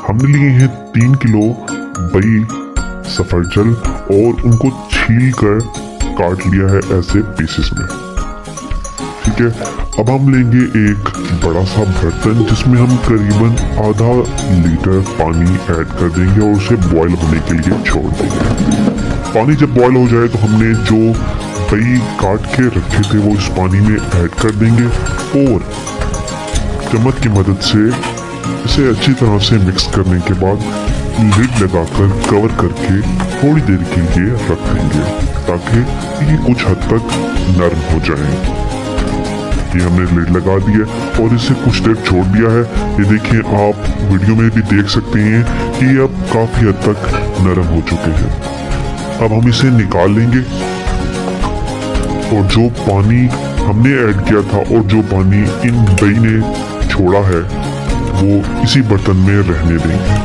हमने लिए हैं 3 किलो बई सफरजल और उनको छील कर काट लिया है ऐसे पीसेस में। ठीक है, अब हम लेंगे एक बड़ा सा बर्तन जिसमें हम करीबन आधा लीटर पानी ऐड कर देंगे और उसे बॉयल होने के लिए छोड़ देंगे। पानी जब बॉयल हो जाए तो हमने जो बई काट के रखे थे वो इस पानी में ऐड कर देंगे और चम्मच की मदद से इसे अच्छी तरह से मिक्स करने के बाद लिड लगाकर कवर करके थोड़ी देर के लिए रख देंगे ताकि ये कुछ हद तक नरम हो जाए। ये हमने लिड लगा दिया और इसे कुछ देर छोड़ दिया है। ये देखें, आप वीडियो में भी देख सकते हैं कि ये अब काफी हद तक नरम हो चुके हैं। अब हम इसे निकाल लेंगे और जो पानी हमने ऐड किया था और जो पानी इन दही ने छोड़ा है वो इसी बर्तन में रहने देंगे।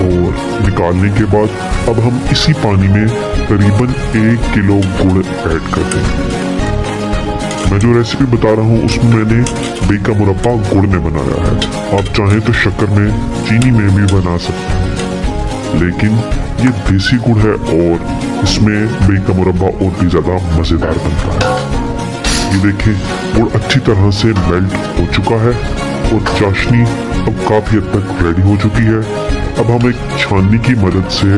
और निकालने के बाद अब हम इसी पानी में करीबन 1 किलो गुड़ ऐड कर देंगे। मैं जो रेसिपी बता रहा हूँ उसमें मैंने बई का मुरब्बा गुड़ में बनाया है। आप चाहें तो शक्कर में, चीनी में भी बना सकते हैं, लेकिन ये देसी गुड़ है और इसमें बई का मुरब्बा और भी ज्यादा मजेदार बनता है। ये देखें, गुड़ अच्छी तरह से मेल्ट हो चुका है और चाशनी अब काफी हद तक रेडी हो चुकी है। अब हम एक छाननी की मदद से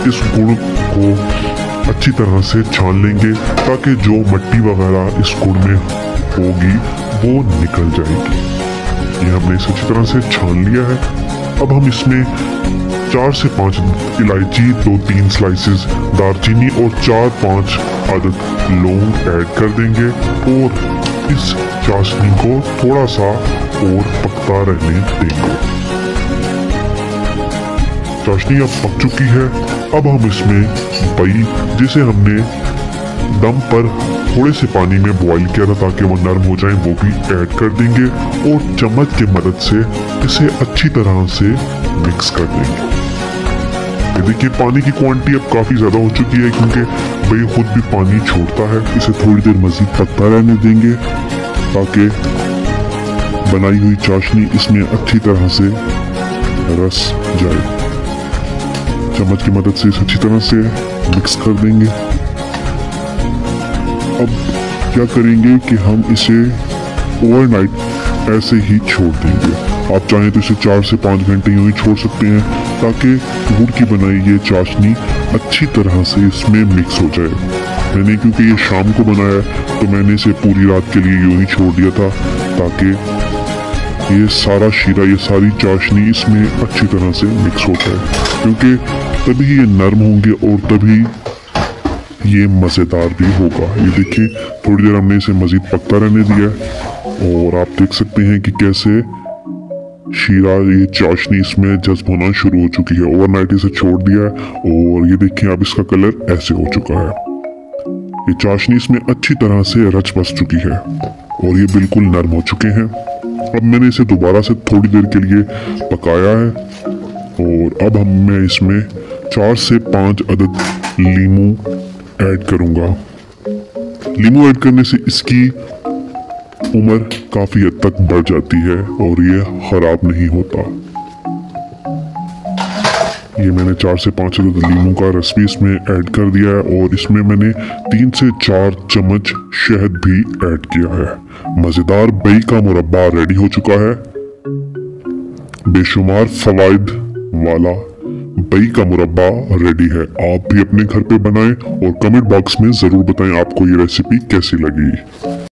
इस गुड़ को अच्छी तरह से छान लेंगे ताकि जो मिट्टी वगैरह इस गुड़ में होगी वो निकल जाएगी। ये हमने इसे अच्छी तरह से छान लिया है। अब हम इसमें 4 से 5 इलायची, 2-3 स्लाइसेस दालचीनी और 4-5 अदद लौंग ऐड कर देंगे और इस चाशनी को थोड़ा सा और पकता रहने देंगे। चाशनी अब पक चुकी है। अब हम इसमें बई जिसे हमने दम पर थोड़े से पानी में बॉईल किया था ताकि वो नरम हो जाए वो भी ऐड कर देंगे और चम्मच की मदद से इसे अच्छी तरह से मिक्स कर देंगे। ये देखिए, पानी की क्वांटिटी अब काफी ज्यादा हो चुकी है क्योंकि बई खुद भी पानी छोड़ता है। इसे थोड़ी देर मजीद पकता रहने देंगे ताकि बनाई हुई चाशनी इसमें अच्छी तरह से रस जाए। चम्मच की मदद से इसे अच्छी तरह से मिक्स कर देंगे। अब क्या करेंगे कि हम इसे ओवरनाइट ऐसे ही छोड़ देंगे। आप चाहें तो इसे 4 से 5 घंटे यूं ही छोड़ सकते हैं ताकि गुड़ की बनाई ये चाशनी अच्छी तरह से इसमें मिक्स हो जाए। मैंने क्योंकि ये शाम को बनाया तो मैंने इसे पूरी रात के लिए यूं ही छोड़ दिया था ताकि ये सारा शीरा, ये सारी चाशनी इसमें अच्छी तरह से मिक्स हो जाए, क्योंकि तभी ये नरम होंगे और तभी ये मज़ेदार भी होगा। ये देखिए, थोड़ी देर हमने इसे मज़ीद पकता रहने दिया और आप देख सकते हैं कि कैसे शीरा, ये चाशनी इसमें जज्ब होना शुरू हो चुकी है। ओवरनाइट इसे छोड़ दिया है और ये देखिए अब इसका कलर ऐसे हो चुका है। ये चाशनी इसमें अच्छी तरह से रच बस चुकी है और ये बिल्कुल नरम हो चुके हैं। अब मैंने इसे दोबारा से थोड़ी देर के लिए पकाया है और अब मैं इसमें 4 से 5 अदद लीमू ऐड करूंगा। लीमू ऐड करने से इसकी उम्र काफी हद तक बढ़ जाती है और ये खराब नहीं होता। ये मैंने 4 से 5 अदद लीमू का रस भी इसमें ऐड कर दिया है और इसमें मैंने 3 से 4 चम्मच शहद भी ऐड किया है। मजेदार बई का मुरब्बा रेडी हो चुका है। बेशुमार फवाइद वाला बई का मुरब्बा रेडी है। आप भी अपने घर पे बनाएं और कमेंट बॉक्स में जरूर बताएं आपको ये रेसिपी कैसी लगी।